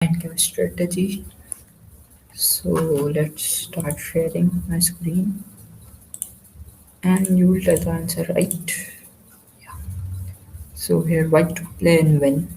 and give strategy. So let's start sharing my screen and you will tell the answer right. Yeah. So here white to play and win.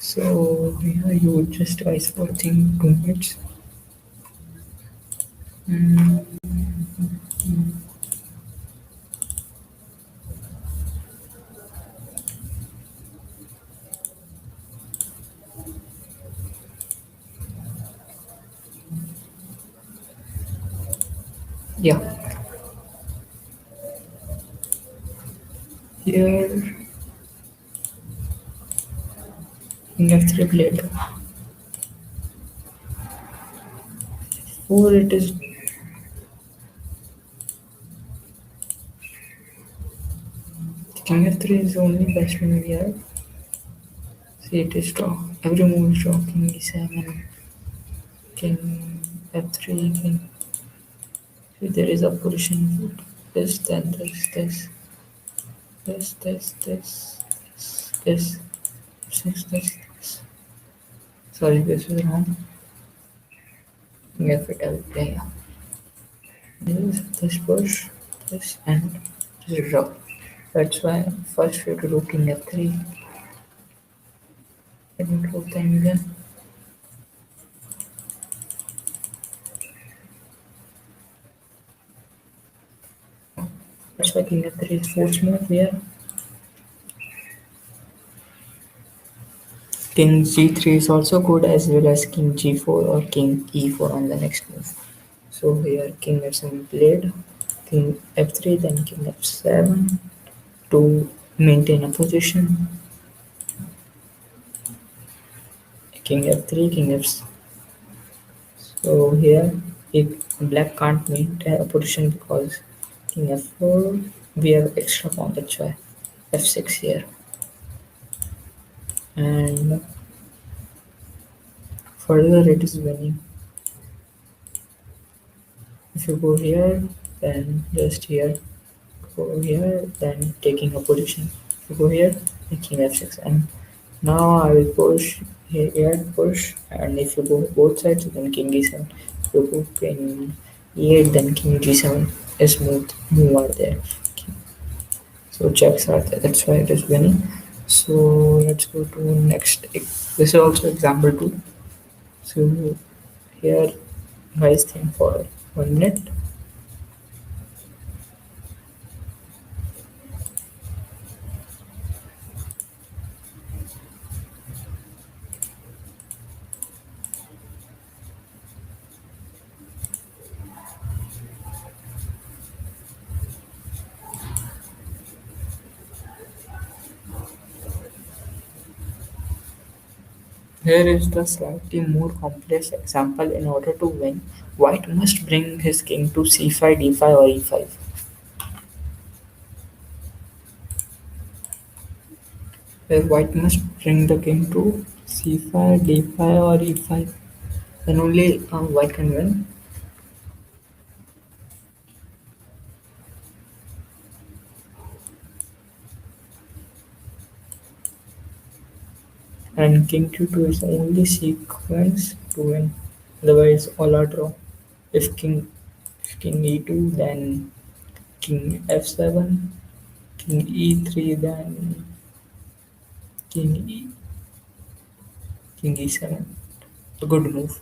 So here you would just guys watching 2 minutes. Mm, yeah. Here in F3 played. Or it is King F3 is the only best one we have. See it is draw. Every move is draw. King E7, King F3, King. See, there is a position. This, then this, this. Sorry, this is wrong. F it, I will play. Yeah. This push, this, and this draw. That's why first we have to do King F3. Let me close the engine. That's why King F3 is force move here. King G3 is also good as well as King G4 or King E4 on the next move. So here King F7 played, King F3, then King F7 to maintain a position. King F3, King F. So here if black can't maintain a position because King F4 we have extra pawn, that's why F6 here. And further it is winning. If you go here, then just here, go here, then taking a position. If you go here, taking F6, and now I will push here, push, and if you go both sides, then King E7. If you go King E8, then King G7 is smooth move are there. So checks are there. That's why it is winning. So let's go to next. This is also example two. So here, guys, think for 1 minute. Here is the slightly more complex example. In order to win, white must bring his king to c5, d5 or e5. Where white must bring the king to c5, d5 or e5. Then only white can win. And king q2 is the only sequence to win. Otherwise all are draw. If king e2 then king f7, king e3 then king e king e7. A good move.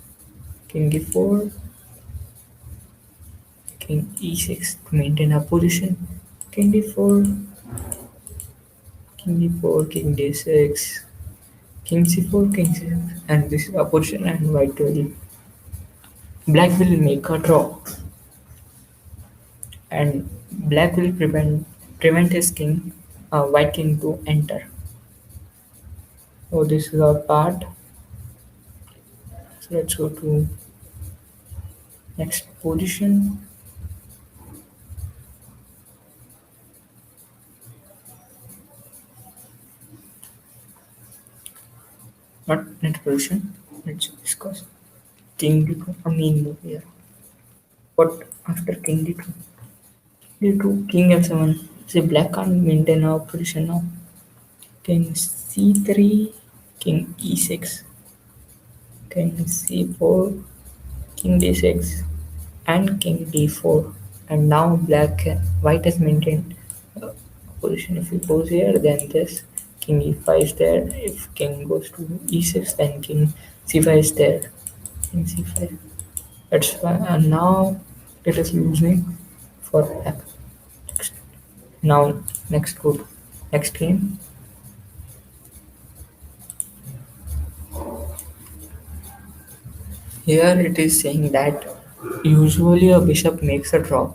King e4, king e6 to maintain a position. King d4, king d4, king d6, king c4, king c6, and this is a position. And white will black will make a draw, and black will prevent his king white king to enter. So this is our part. So let's go to next position. Not next position. Let's discuss king d2. A main move here. What after king d2? D2, king f7. See, black can't maintain our position now. King c3, king e6, king c4, king d6, and king d4. And now white has maintained position. If he goes here, then this king e5 is there. If king goes to e6, then king c5 is there. King c5. That's why. And now it is losing for black. Next. Now next go to next game. Here it is saying that usually a bishop makes a draw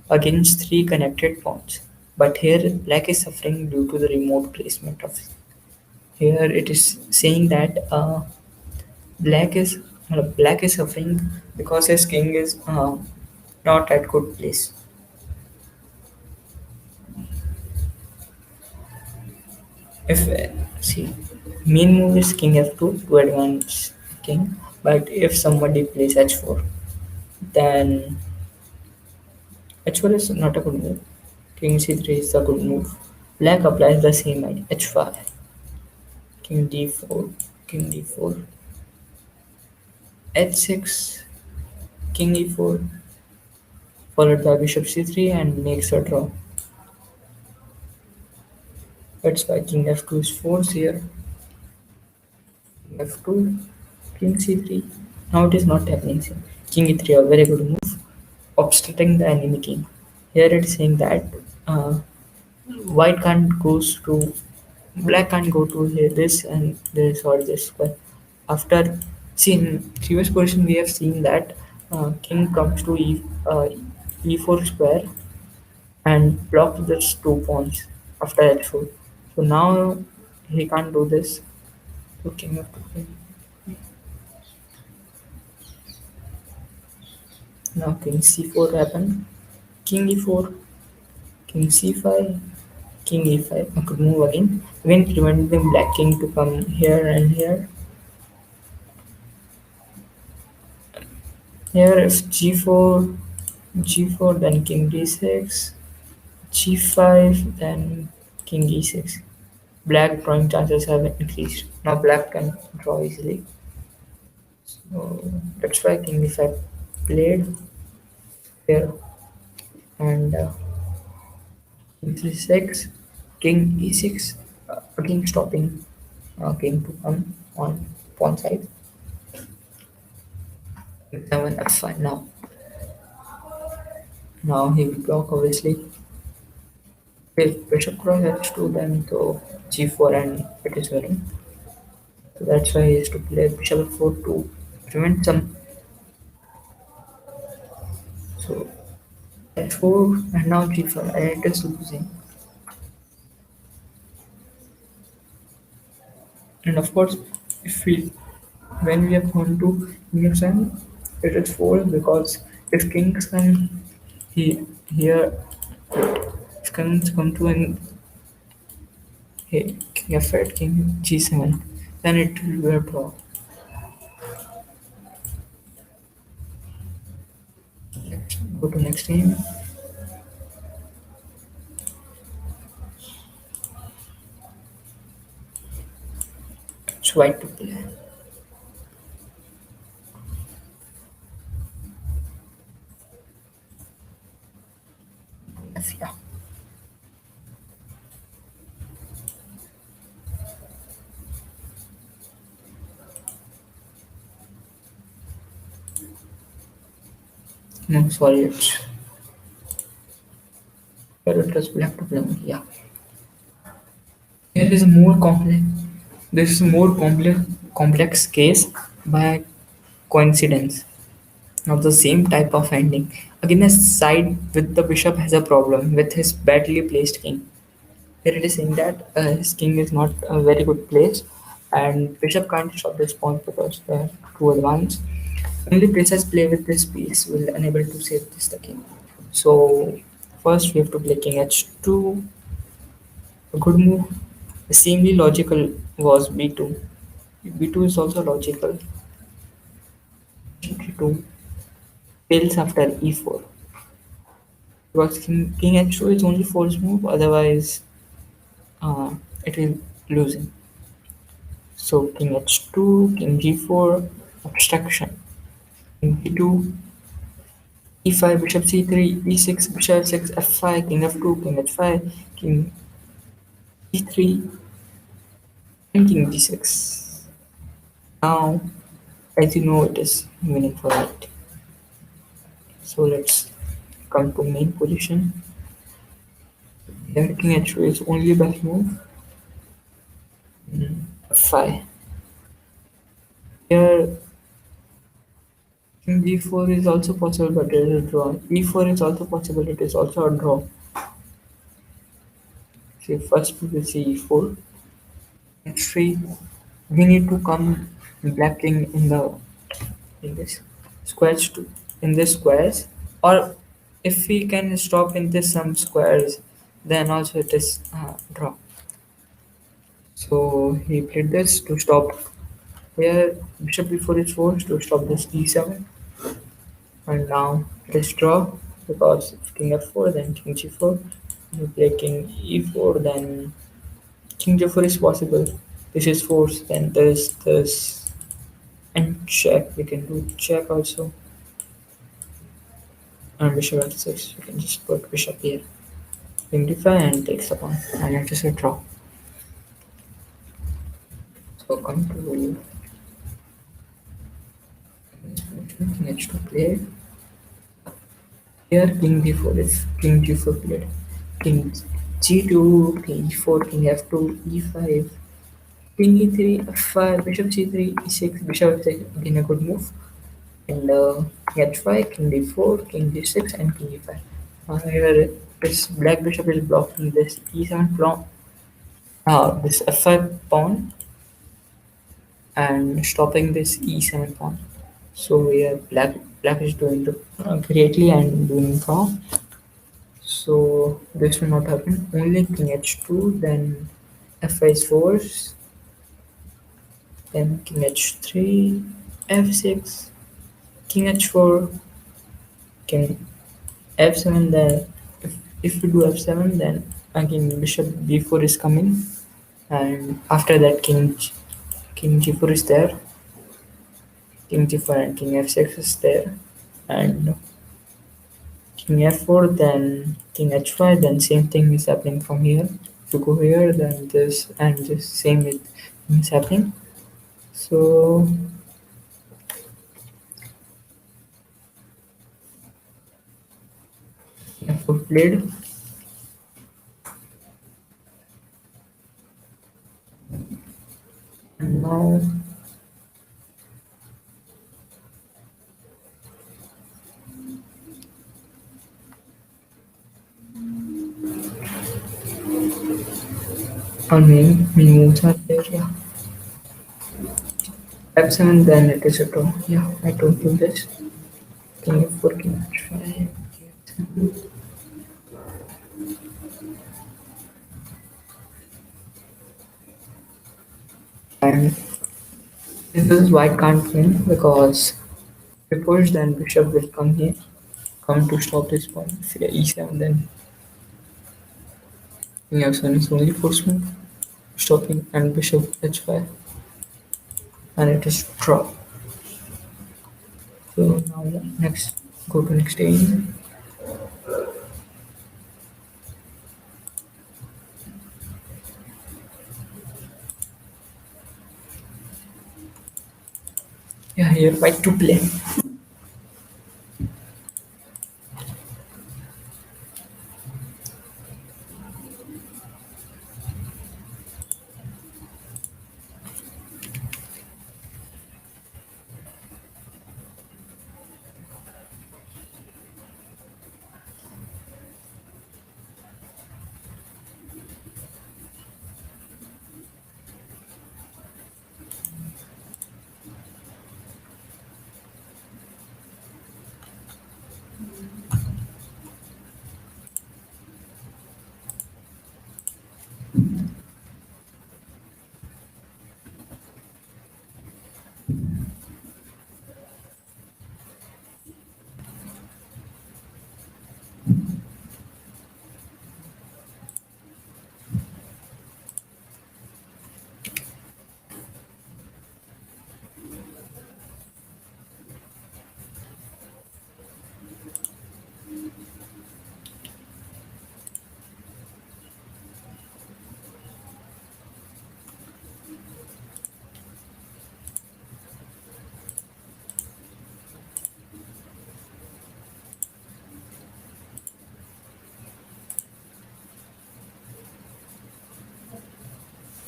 against three connected pawns, but here black is suffering due to the remote placement of. Here it is saying that black is black is suffering because his king is not at good place. If see, main move is king f2 to advance king, but if somebody plays h4, then h4 is not a good move. King c3 is a good move. Black applies the same at h5. King d4, king d4, h6, king e4, followed by bishop c3 and makes a draw. That's why king f2 is forced here. King f2, king c3. Now it is not happening. Here. King e3, a very good move, obstructing the enemy king. Here it is saying that uh, white can't goes to black can't go to here, this and this or this. But after see in previous position we have seen that king comes to e4 square and blocks these two pawns after h4. So now he can't do this. So king f2. Now king c4 happened. King e4, king c5, king e5. I could move again. Again preventing black king to come here and here. Here if g4, then king d6, g5, then king e6. Black drawing chances have increased. Now black can draw easily. So that's why king e5 played here. And king c6, king e6, again stopping king to come on pawn side. King 7 f5 now. Now he will block obviously. If bishop cross h2, then to g4 and it is winning. So that's why he has to play bishop f4 to prevent some. So h4 and now g5 and it is losing. And of course, if we when we have gone to king f7, it is false because if kings can he here if kings come to an king f8, king g7, then it will be a draw. Let's go to next game. It's white to play. Yeah. No, sorry, it was black to play. Yeah. Here is a more complex. This is a more complex case by coincidence of the same type of ending. Again, a side with the bishop has a problem with his badly placed king. Here it is saying that his king is not a very good place, and bishop can't stop this pawn because they are too advanced. Only princess play with this piece will enable to save this the king. So first we have to play king h2. A good move. Seemingly logical was b2. b2 is also logical. g2 fails after e4 because king h2 is only force move. Otherwise, it will losing. So king h2, king g4, obstruction. King b2, e5, bishop c3, e6, bishop f6, f5, king f2, king h5, king e3, and king g6. Now, as you know, it is winning for white. So let's come to main position. Here, king h2 is only best move. F5. Here, king g4 is also possible, but it is a draw. e4 is also possible, it is also a draw. See, first we will see e4. Three, we need to come blocking in this squares to in this squares, or if we can stop in this some squares, then also it is draw. So he played this to stop here. Bishop before is forced to stop this e7, and now it is draw because if king f4, then king g4. You play king e4, then king g4 is possible. This is force, then this. And check, we can do check also. And bishop f6, we can just put bishop here. King d5 and takes the pawn. And it is a draw. So come to king h2 played. Here king d4 is king g4 played. King g2, king e4, king f2, e5, king e3, f5, bishop c3, e6, bishop f6, again a good move. And king h5, king d4, king d6, and king e5. Here this black bishop is blocking this e7 pawn, this f5 pawn, and stopping this e7 pawn. So yeah, black is doing greatly and doing wrong. So this will not happen. Only king h2, then f5 is force, then king h3, f6, king h4, king f7. Then if we do f7, then again bishop b4 is coming, and after that king g4 is there, king g4 and king f6 is there, and king f4, then king h5, then same thing is happening from here. If you go here, then this and this same is happening. So f4 played, and now on main moves are there. Yeah, f7, then it is a draw. Yeah, I told you this. King f4, king h5, and this is white can't win because if we push, then bishop will come here, come to stop this pawn. If we e7, then king f7 is only force move, stopping, and bishop h5, and it is draw. So now next, go to next stage. Yeah, here white to play.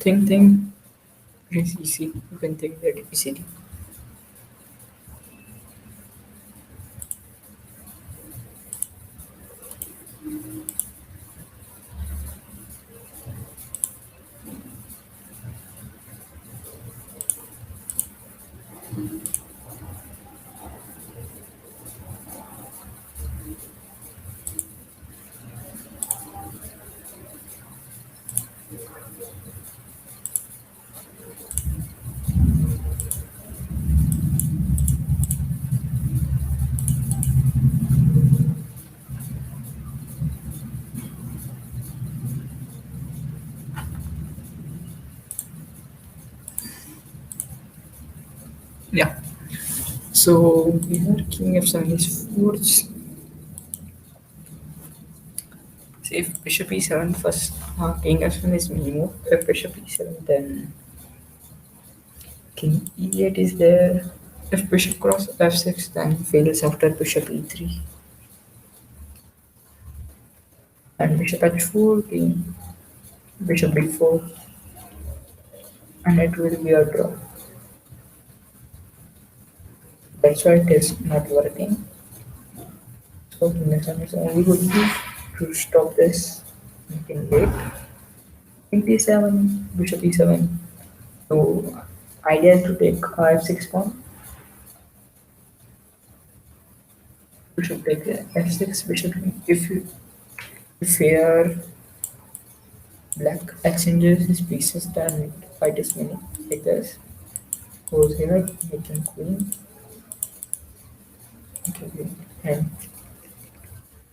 Think. It's easy. You can think that easily. Yeah. So here king f7 is forced. See if bishop e7 first, king f7 is minimum. If bishop e7, then king e8 is there. If bishop cross f6, then fails after bishop e3. And bishop h4, king, bishop b4, and it will be a draw. That's why it is not working. So king f7 is only good to stop this. King 8, king d7, bishop e7. So idea is to take f6 pawn. Bishop take f6, bishop. If here black exchanges his pieces, then white is winning. Like this. Goes here, making queen. Okay, and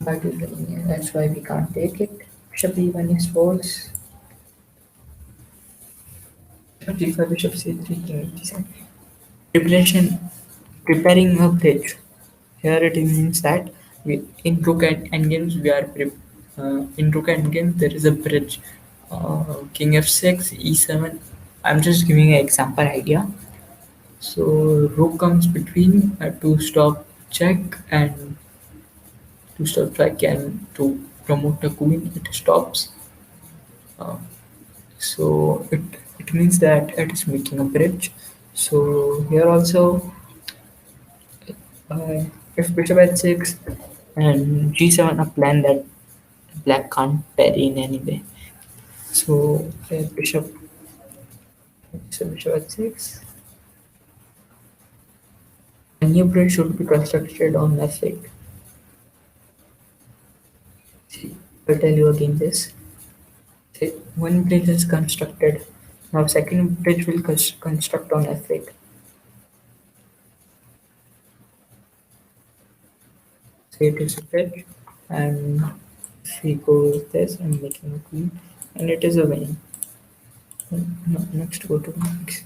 white is winning here. That's why we can't take it. Bishop e1 is false. Bishop g5, bishop c3, king d7. Preparation, preparing a bridge. Here it means that in rook and endgames we are in rook endgame there is a bridge. King f6, e7. I'm just giving an example idea. So rook comes between to stop check and to promote the queen. It stops. Uh, so it means that it is making a bridge. So here also, uh, if bishop h6 and g7 a plan that black can't parry in any way. So bishop h6. A new bridge should be constructed on f8. See, I'll tell you again this. See, one bridge is constructed. Now second bridge will construct on f8. So it is a bridge, and if we go with this, I'm making a queen, and it is a winning. No, next go to next.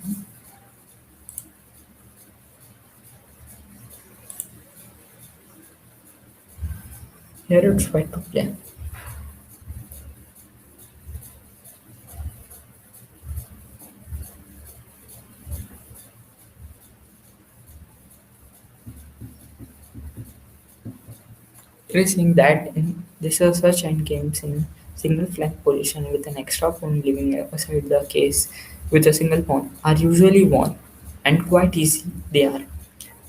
Here it's white to play. Tracing that in this are such endgames in single flank position with an extra pawn leaving aside the case with a single pawn are usually won, and quite easy they are.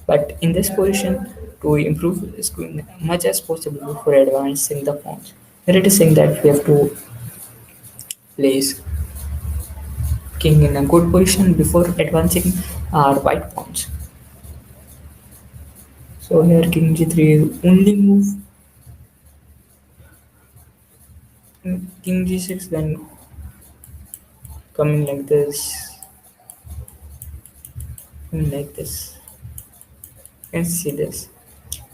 But in this position, to improve is going much as possible before advancing the pawns. Here it is saying that we have to place king in a good position before advancing our white pawns. So here king g3 is only move. King g6 then coming like this, coming like this. You can see this.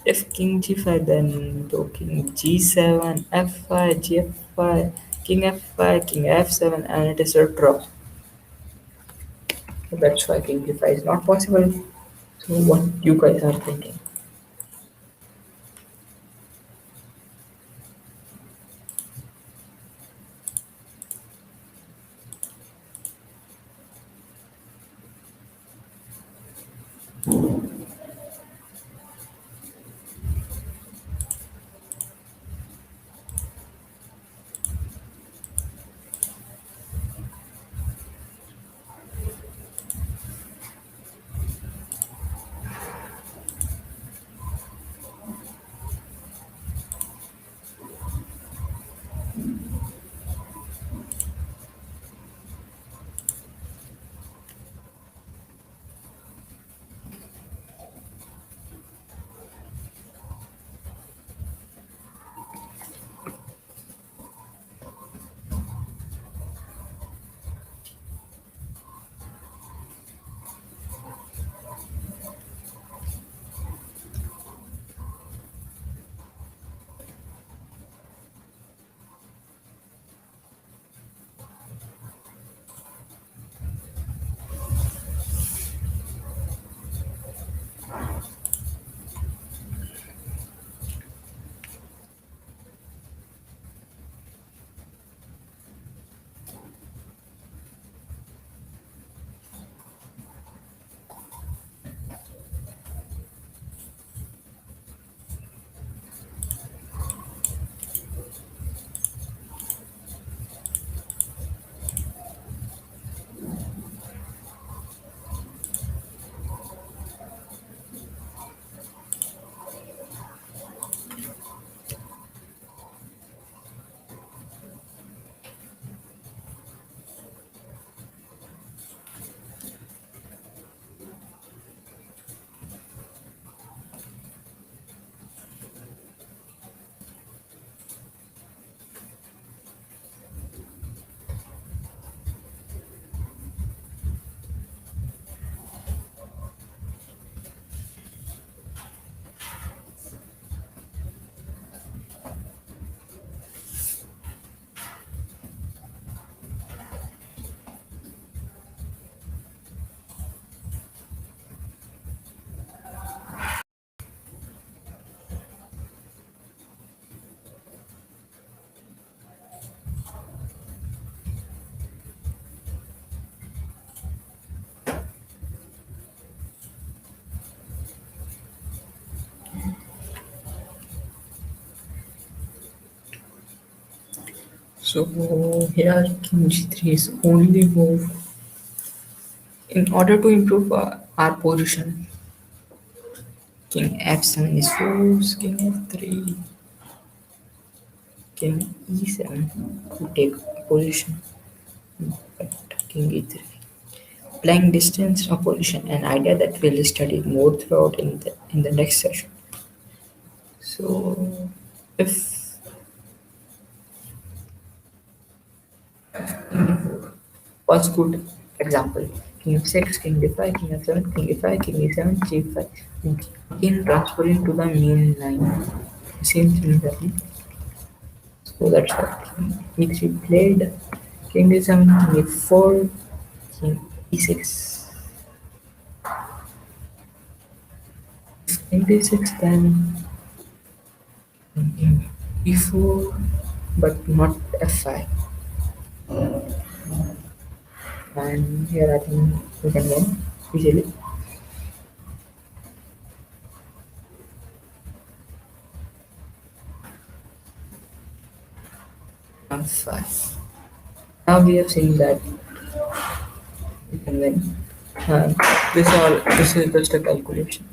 If king g5, then to king g7, f5, gf5, king f5, king f7, and it is a draw. So that's why king g5 is not possible. So what you guys are thinking? So here king g3 is only move in order to improve our position. King f7 is forced, king f3, king e7 to take position, but king e3. Playing distance opposition, an idea that we'll study more throughout in the next session. So if was good example, king f6, king d5, king f7, king e5, king e7, g5. Again transferring to the main line. Same thing happening. So that's what king e3 played. King e7, king e4, king e6. King d6, then king e4, but not f5. And here I think we can win easily. f5. Now we have seen that we can win. And this is just a calculation.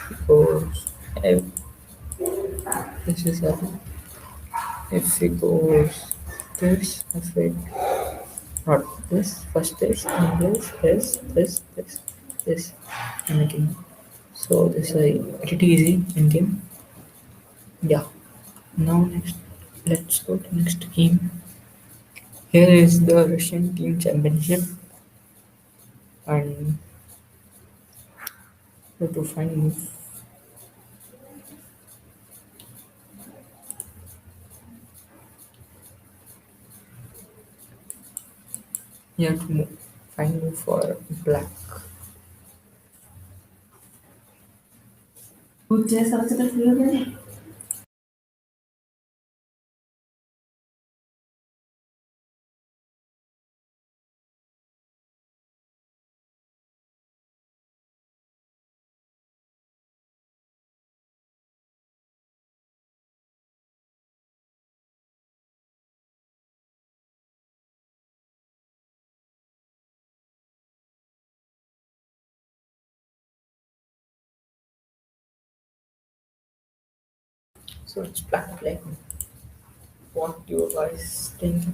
Because if this is a if it goes this, if it not this, first this, and again. So this is pretty easy in game. Yeah. Now next, let's go to next game. Here is the Russian team championship, and we have to find you have to find move for black. So it's black playing. What you guys think?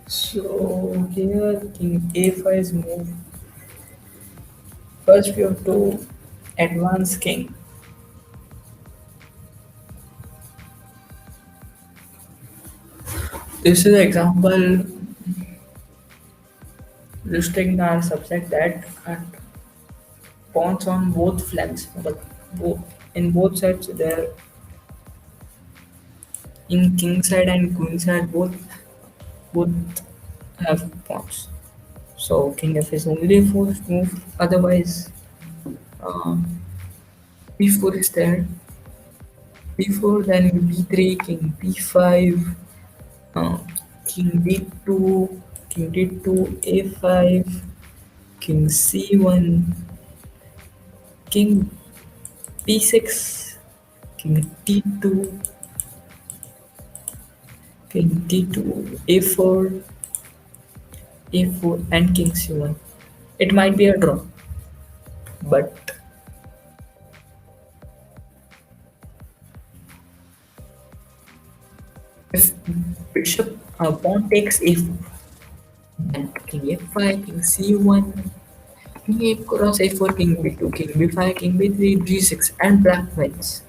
So here king a5 is moved. First we have to advance king. This is an example listing our subset that at pawns on both flanks, but both in both sides there in king side and queen side both have pawns. So king f is only forced move. Otherwise, uh, b4 is there. b4 then b3, king b5, uh, king d2, king d2, a5, king c1, king b6, king d2, king d2, a4, a4, and king c1. It might be a draw, but if bishop pawn takes a4, then king a5, king c1, king a cross a4, king b2, king b5, king b3, g6, and black wins.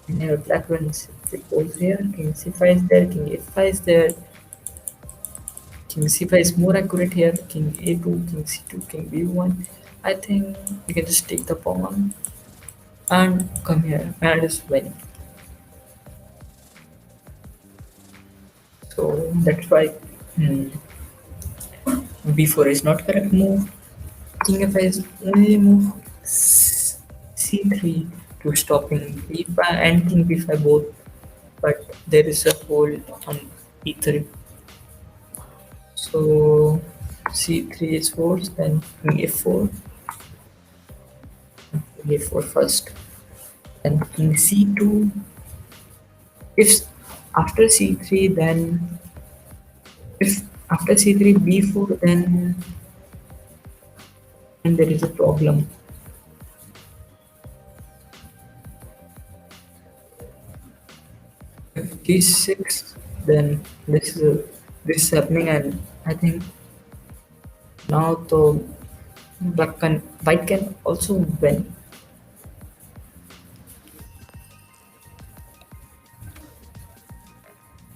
And here black wins. If it goes here, king c5 is there, king a5 is there, king c5 is more accurate here, king a2, king c2, king b1. I think you can just take the pawn and come here and just win. So that's why hmm, b4 is not correct move. King f5 is only move c3 to stopping b5 and king b5 both, but there is a hole on e3. So c3 is forced, then king f4, king a4 first, then king c2. If after c3, then if after c3 b4, then there is a problem. If d6, then this is happening, and I think now the white can also win.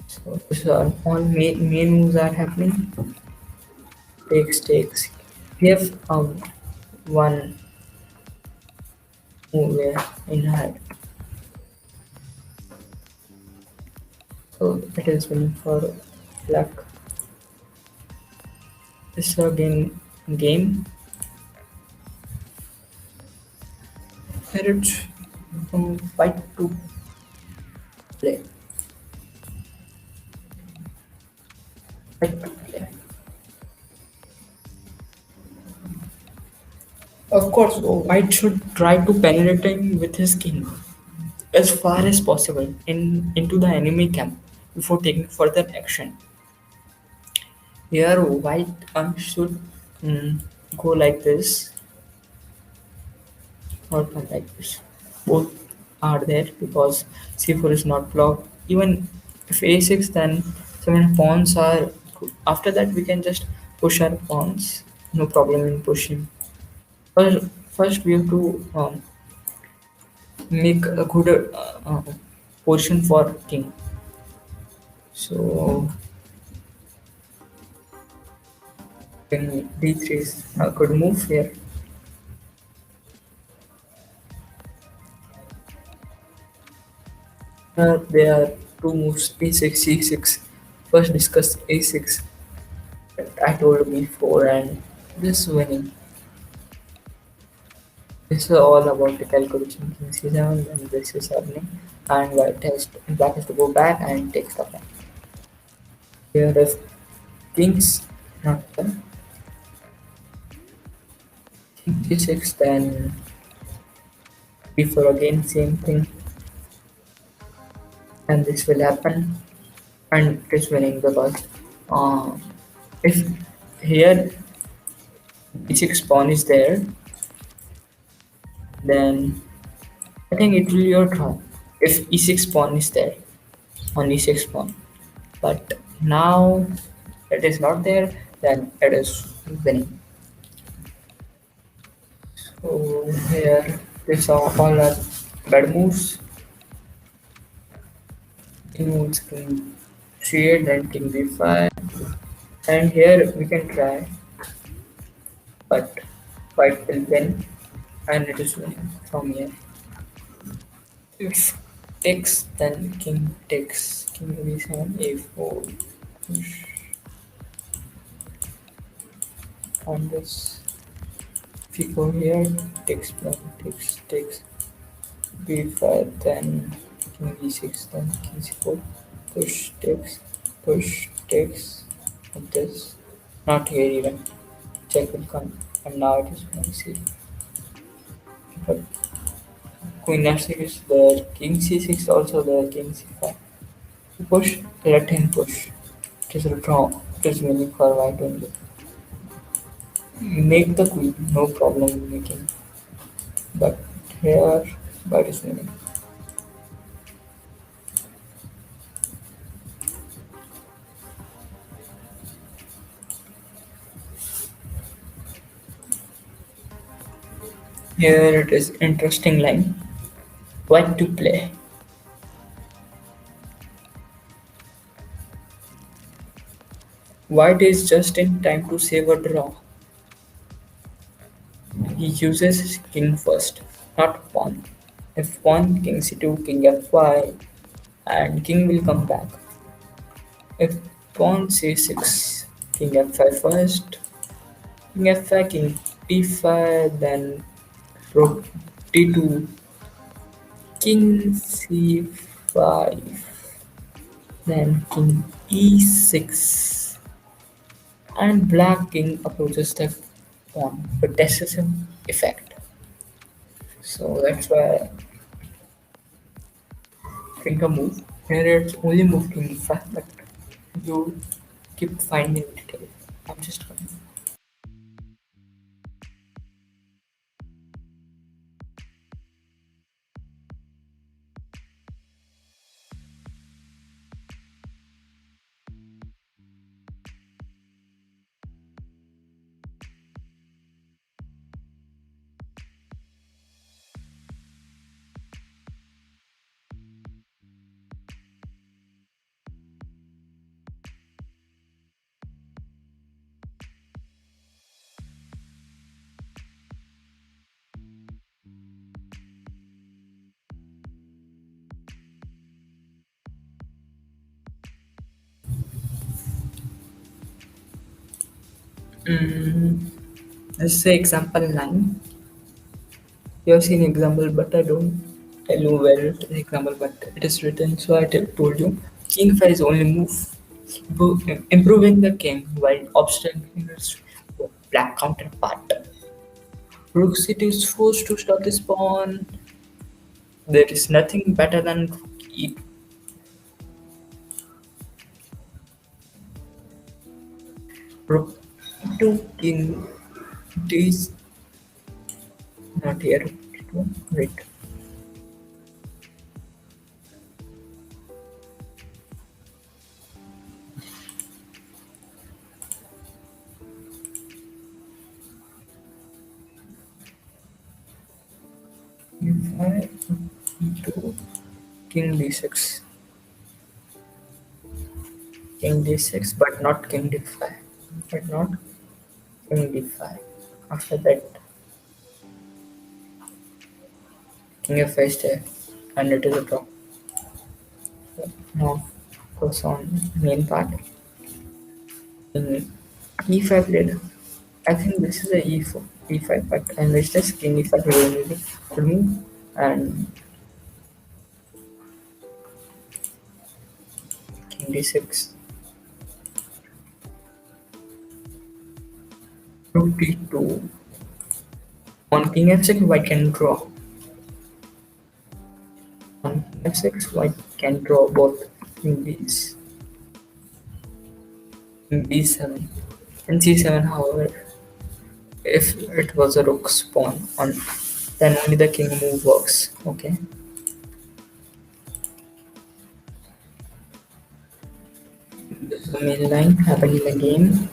So this all main moves are happening. Takes. We have one move here in hand. So it is winning for black. This is again game. Here it's from white to play. White to play. Of course, white should try to penetrating with his king as far as possible into the enemy camp before taking further action. Here, white should mm, go like this or come like this. Both are there because c4 is not blocked. Even if a6, then 7 pawns are good. After that, we can just push our pawns. No problem in pushing. First we have to make a good position for king. So king d3 is a good move here. There are two moves b6, c6. First discuss a6. I told before, and this winning. This is all about the calculation king c7, and this is happening. And black has to go back and take the pawn. Here if kings not done, king g6, then b4 again same thing, and this will happen, and it is winning because uh, if here b6 pawn is there, then I think it will be your draw if e6 pawn is there on e6 pawn. But now It is not there, then it is winning. So here these are all our bad moves. King moves king c8, then king b5, and here we can try, but white will win, and it is winning from here. If takes, then king takes, king b7, a4, push on this. If you go here, takes pawn, takes b5, then king b6, then king c4, push takes, like this. Not here even. Check will come, and now it is going c. But queen f6 is there, king c6 also there, king c5. Push, let him push. It is a draw. It is winning for white only. Make the queen, no problem in making. But here, white is winning. Here it is interesting line. White to play. White is just in time to save a draw. He uses king first, not pawn. If pawn, king c2, king f5, and king will come back. If pawn c6, king f5 first, king f5, king d5, then rook d2, king c5, then king e6, and black king approaches the pawn with decisive effect. So that's why finger move. Here it's only move king e5, but you keep finding detail. I'm just going. Mm, let's say example 9. You have seen example, but I don't tell you where it is example, but it is written. So told you king 5 is only move, improving the king while obstructing its black counterpart. Rook c2 is forced to stop this pawn. There is nothing better than e. Rook to king d is not here. Wait. E5 to king d6. King d6, but not king d5. But not king d5. After that, king f5 is there, and it is a draw. Now, goes on main part. In e5 played. I think this is a e4, e5, but I missed this king e5 really to me, and king d6, rook d2. On king f6, white can draw. On f6, white can draw both king b's, king b7, and c7. However, if it was a rook pawn on, then only the king move works. Okay. main line happened in the game.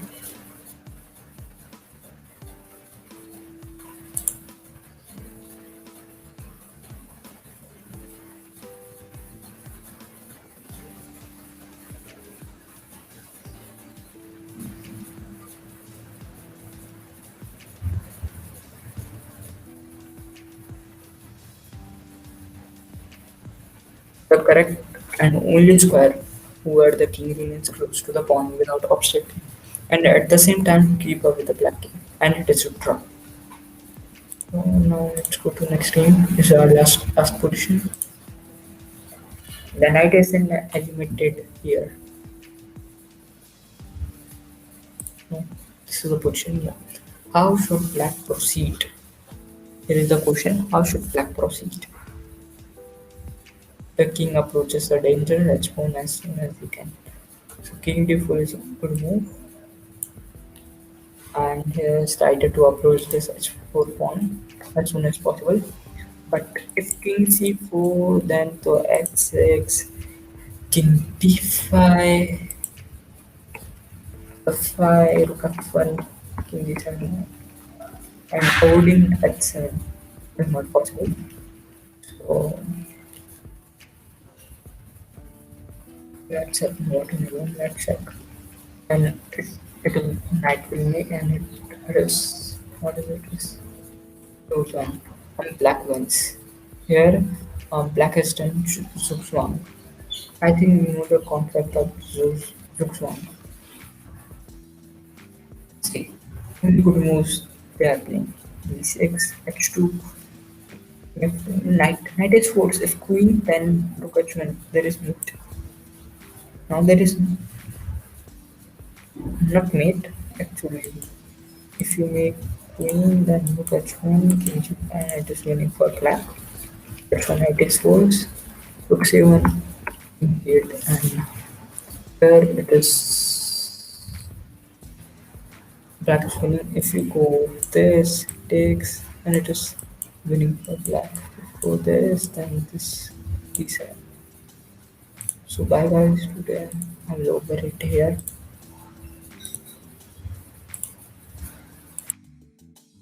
The correct and only square where the king remains close to the pawn without obstructing, and at the same time keep up with the black king, and it is a draw. So now let's go to next game. This is our last position. The knight is in eliminated here. No, this is the position here. How should black proceed? Here is the question. How should black proceed? The king approaches the danger as soon as he can. So king d4 is a good move. And here's try to approach this h4 pawn as soon as possible. But if king c4, then to h6, king d5, f5, rook f1, king d7, and holding h7 is not possible. So let's check what in the let's check. And it will knight will make and it is what is it? Is goes on and black wins. Here, black has done Zugzwang. I think you know the concept of Zugzwang. See, only good moves they are playing. D6, H2, knight is force. If queen, then rook H1. There is mate. Now there is not mate actually. If you make queen, then rook H1, king G, and it is winning for black. H1 knight is force. Rook C1, hit, and here it is black is winning. If you go this takes and it is winning for black. If you go this then this d7. So bye guys today I will over it here.